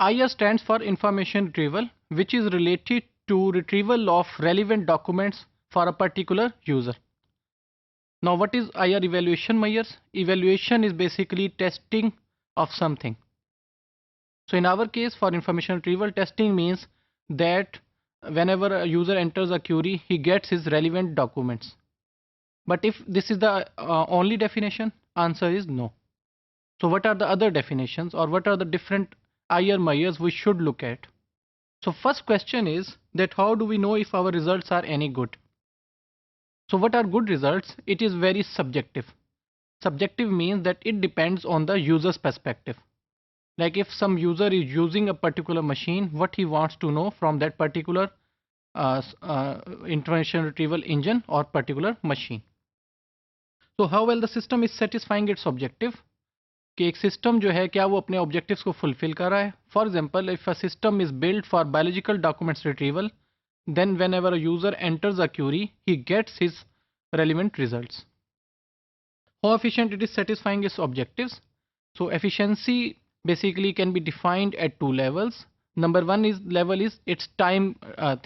IR stands for information retrieval, which is related to retrieval of relevant documents for a particular user. Now, what is IR evaluation measures? Evaluation is basically testing of something. So in our case, for information retrieval, testing means that whenever a user enters a query, he gets his relevant documents. But if this is the only definition, answer is no. So what are the other definitions, or what are the different IR measures we should look at? So first question is that how do we know if our results are any good? So what are good results? It is very subjective. Subjective means that it depends on the user's perspective. Like if some user is using a particular machine, what he wants to know from that particular information retrieval engine or particular machine. So how well the system is satisfying its objective? कि एक system जो है क्या वो अपने objectives को fulfil कर रहा है. For example, if a system is build for biological documents retrieval, then whenever a user enters a query, he gets his relevant results. How efficient it is satisfying its objectives? So efficiency basically can be defined at two levels. Number one is level is its time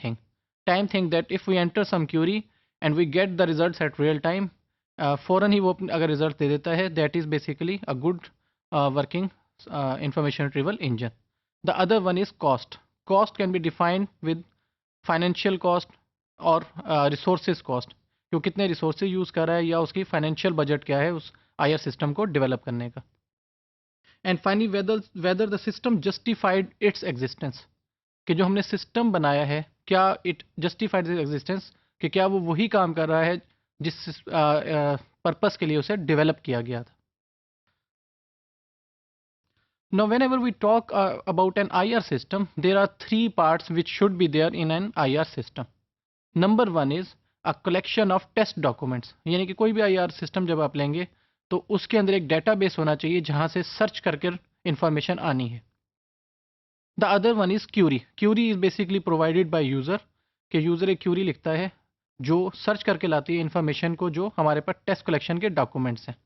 thing. Time thing that if we enter some query and we get the results at real time, फौरन ही वो अगर result दे देता है, that is basically a good working information retrieval engine. The other one is cost. Cost can be defined with financial cost और resources cost, कि वो कितने resources use कर रहा है या उसकी फाइनेंशियल बजट क्या है उस आईआर सिस्टम को डेवलप करने का. And finally whether the system justified its existence, कि जो हमने सिस्टम बनाया है क्या इट जस्टिफाइड इट्स एग्जिस्टेंस, कि क्या वो वही काम कर रहा है जिस पर्पस के लिए उसे डेवलप किया गया था. Now, whenever we talk about an IR system, there are three parts which should be there in an IR system. Number one is a collection of test documents. यानी कि कोई भी IR system जब आप लेंगे तो उसके अंदर एक database होना चाहिए जहाँ से search करके information आनी है. The other one is query. Query is basically provided by user, कि user एक query लिखता है जो search करके लाती है information को जो हमारे पास test collection के documents हैं.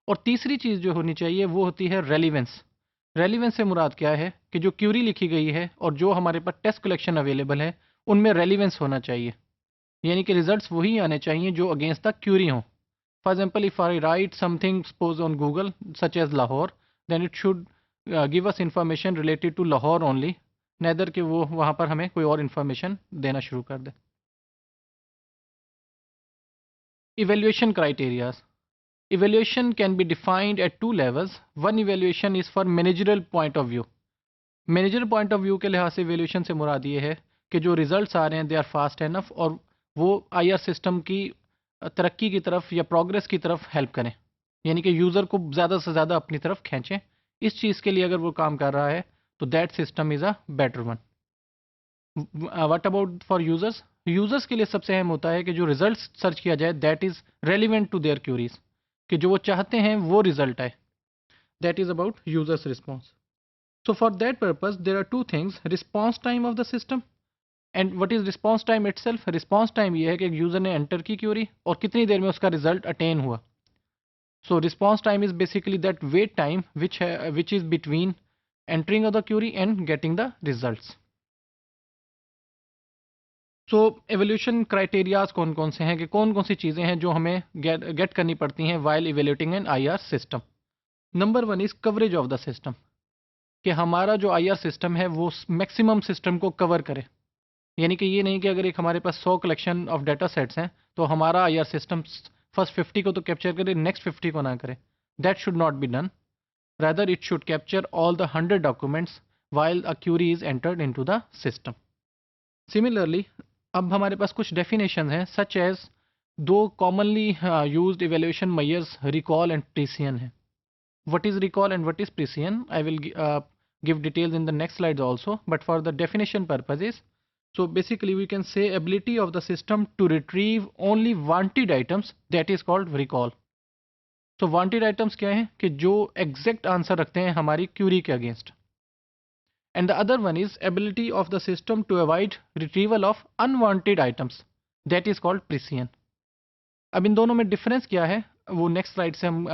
और तीसरी चीज़ जो होनी चाहिए वो होती है relevance. रेलिवेंस से मुराद क्या है कि जो क्यूरी लिखी गई है और जो हमारे पास टेस्ट कलेक्शन अवेलेबल है उनमें रेलिवेंस होना चाहिए, यानी कि रिजल्ट्स वही आने चाहिए जो अगेंस्ट द क्यूरी हों. For example, if I write something suppose on Google such as Lahore, then it should give us information related to Lahore only, neither कि वो वहाँ पर हमें कोई और इन्फॉर्मेशन देना शुरू कर दे. Evaluation criterias. Evaluation can be defined at two levels. One evaluation is for managerial point of view. Managerial point of view के लिहाज से evaluation से मुराद ये है कि जो results आ रहे हैं they are fast enough और वो IR system की तरक्की की तरफ या progress की तरफ help करें, यानी कि यूज़र को ज़्यादा से ज़्यादा अपनी तरफ खींचें. इस चीज़ के लिए अगर वो काम कर रहा है तो that system is a better one. What about for users? Users के लिए सबसे अहम होता है कि जो रिजल्ट सर्च किया जाए that is relevant to their queries, कि जो वो चाहते हैं वो रिजल्ट आए. That is about users response. So for that purpose there are two things, response time of the system and what is response time itself. Response time ये है कि एक यूजर ने एंटर की क्यूरी और कितनी देर में उसका रिजल्ट अटेन हुआ. So response time is basically that wait time which is between entering of the query and getting the results. So evolution criterias कौन कौन से हैं, कि कौन कौन सी चीज़ें हैं जो हमें गेट करनी पड़ती हैं while evaluating an IR system. Number one is coverage of the system, कि हमारा जो आईआर सिस्टम है वो मैक्सिमम सिस्टम को कवर करे. यानी कि ये नहीं कि अगर एक हमारे पास 100 कलेक्शन ऑफ डाटा सेट्स हैं तो हमारा आईआर सिस्टम फर्स्ट 50 को तो कैप्चर करे, नेक्स्ट 50 को ना करे. That should not be done. Rather it should capture all the 100 documents while a query is entered into the system. Similarly अब हमारे पास कुछ डेफिनेशन हैं, सच एज दो commonly used evaluation measures recall and precision है. What is recall and what is precision, I will give details in the next slides also, but for the definition purposes, so basically we can say ability of the system to retrieve only wanted items, that is called recall. so wanted items क्या है कि जो exact answer रखते हैं हमारी query के against. And the other one is ability of the system to avoid retrieval of unwanted items, that is called precision. अब इन दोनों में डिफरेंस क्या है वो नेक्स्ट स्लाइड से हम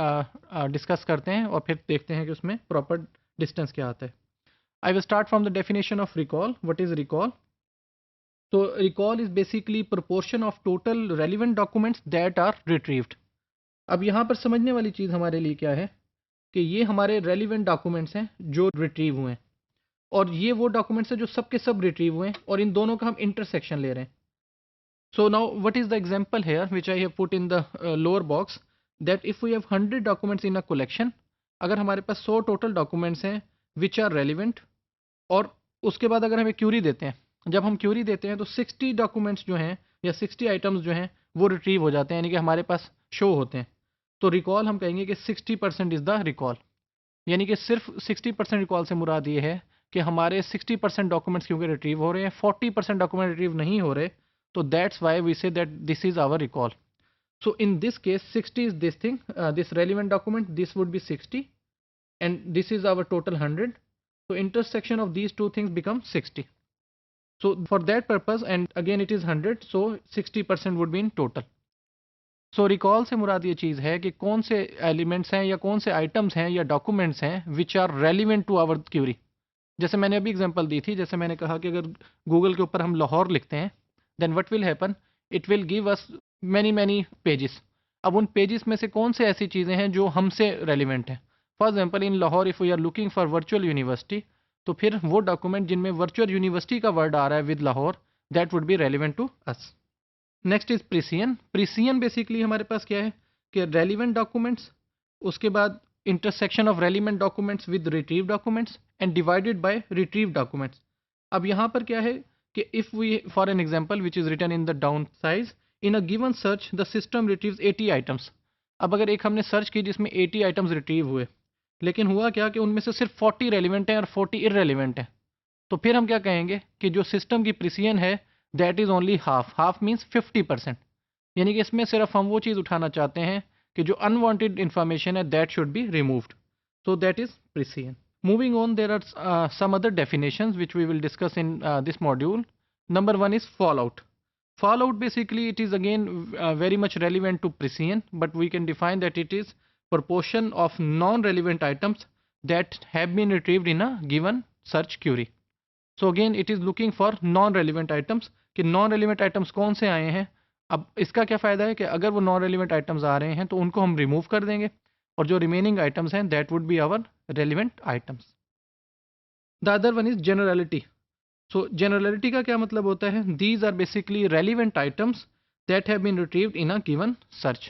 डिस्कस करते हैं और फिर देखते हैं कि उसमें प्रॉपर डिस्टेंस क्या आता है. I will start from the definition of recall. What is recall? So recall is basically proportion of total relevant documents that are retrieved. अब यहाँ पर समझने वाली चीज़ हमारे लिए क्या है कि ये हमारे रेलिवेंट डॉक्यूमेंट्स हैं जो रिट्रीव हुए हैं, और ये वो डॉक्यूमेंट्स हैं जो सब के सब रिट्रीव हुए हैं, और इन दोनों का हम इंटरसेक्शन ले रहे हैं. So now what is the example here which I have put in the lower box, that if we have 100 documents in a collection, अगर हमारे पास 100 टोटल डॉक्यूमेंट्स हैं विच आर रेलिवेंट, और उसके बाद अगर हमें क्यूरी देते हैं, जब हम क्यूरी देते हैं तो 60 डॉक्यूमेंट्स जो हैं या 60 आइटम्स जो हैं वो रिट्रीव हो जाते हैं, यानी कि हमारे पास शो होते हैं. तो रिकॉल हम कहेंगे कि 60% इज़ द रिकॉल, यानी कि सिर्फ 60% रिकॉल से मुराद ये है कि हमारे 60% डॉक्यूमेंट्स क्योंकि रिट्रीव हो रहे हैं, 40% डॉक्यूमेंट रिट्रीव नहीं हो रहे, तो that's why we say that this is our recall. So in this case 60 is this thing, this relevant document, this would be 60, and this is our total 100. So intersection of these two things becomes 60. So for that purpose, and again it is 100, so 60% would be in total. So recall से मुराद ये चीज़ है कि कौन से elements हैं या कौन से आइटम्स हैं या डॉक्यूमेंट्स हैं which are relevant to our query. जैसे मैंने अभी एग्जांपल दी थी, जैसे मैंने कहा कि अगर गूगल के ऊपर हम लाहौर लिखते हैं, then what will happen, it will give us many pages. अब उन पेजेस में से कौन से ऐसी चीज़ें हैं जो हमसे रेलिवेंट हैं. For example in Lahore if we are looking for virtual university, तो फिर वो डॉक्यूमेंट जिनमें वर्चुअल यूनिवर्सिटी का वर्ड आ रहा है with Lahore, that would be relevant to us. Next is precision. Precision basically हमारे पास क्या है कि रेलिवेंट डॉक्यूमेंट्स, उसके बाद intersection of relevant documents with retrieve documents and divided by retrieve documents. अब यहाँ पर क्या है कि if we for an example which is written in the down size, in a given search the system retrieves 80 items. अब अगर एक हमने सर्च की जिसमें 80 आइटम्स रिट्रीव हुए, लेकिन हुआ क्या कि उनमें से सिर्फ 40 रेलिवेंट हैं और 40 इररेलिवेंट हैं, तो फिर हम क्या कहेंगे कि जो सिस्टम की प्रिसियन है that is only half. Half means 50%, यानी कि इसमें सिर्फ हम वो चीज़ उठाना चाहते हैं कि जो अनवांटेड इन्फॉर्मेशन है that should be removed. So that is precision. Moving on, there are some other definitions which we will discuss in this module. Number one is fallout. Fallout basically it is again very much relevant to precision, but we can define that it is proportion of non-relevant items that have been retrieved in a given search query. So again it is looking for non-relevant items कि non-relevant items कौन से आए हैं. अब इसका क्या फ़ायदा है कि अगर वो non-relevant items आ रहे हैं तो उनको हम remove कर देंगे, और जो remaining items हैं that would be our relevant items. The other one is generality. So generality का क्या मतलब होता है? These are basically relevant items that have been retrieved in a given search.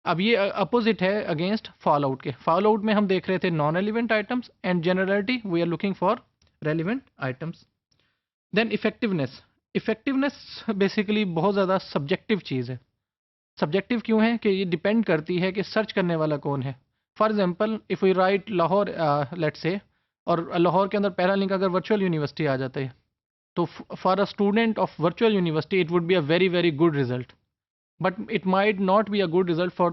अब ये अपोजिट है अगेंस्ट फॉलोआउट के. फॉलोआउट में हम देख रहे थे non relevant items, and generality we are looking for relevant items. Then effectiveness. Effectiveness basically बहुत ज़्यादा सब्जेक्टिव चीज़ है. सब्जेक्टिव क्यों है कि ये डिपेंड करती है कि सर्च करने वाला कौन है. For example if we write Lahore let's say, और लाहौर के अंदर पहला लिंक अगर वर्चुअल यूनिवर्सिटी आ जाता है, तो for a student of virtual university it would be a very good result, but it might not be a good result for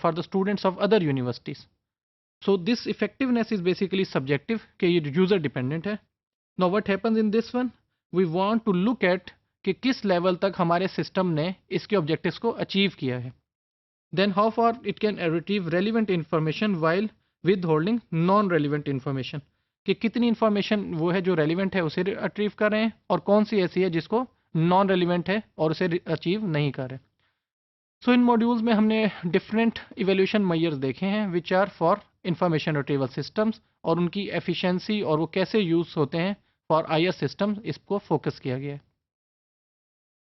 for the students of other universities. So this effectiveness is basically subjective कि ये user dependent है. Now what happens in this one, we want to look at कि किस level तक हमारे system ने इसके objectives को अचीव किया है. Then how far it can retrieve relevant information while withholding non-relevant information, कि कितनी इंफॉर्मेशन वो है जो रेलिवेंट है उसे अचीव कर रहे हैं, और कौन सी ऐसी है जिसको नॉन रेलिवेंट है और उसे अचीव नहीं कर रहे. सो इन मॉड्यूल्स में हमने डिफरेंट इवैल्यूएशन मेजर्स देखे हैं which are for information retrieval systems, और उनकी एफिशिएंसी और वो कैसे यूज़ होते हैं फॉर आईएस सिस्टम्स, इसको फोकस किया गया है.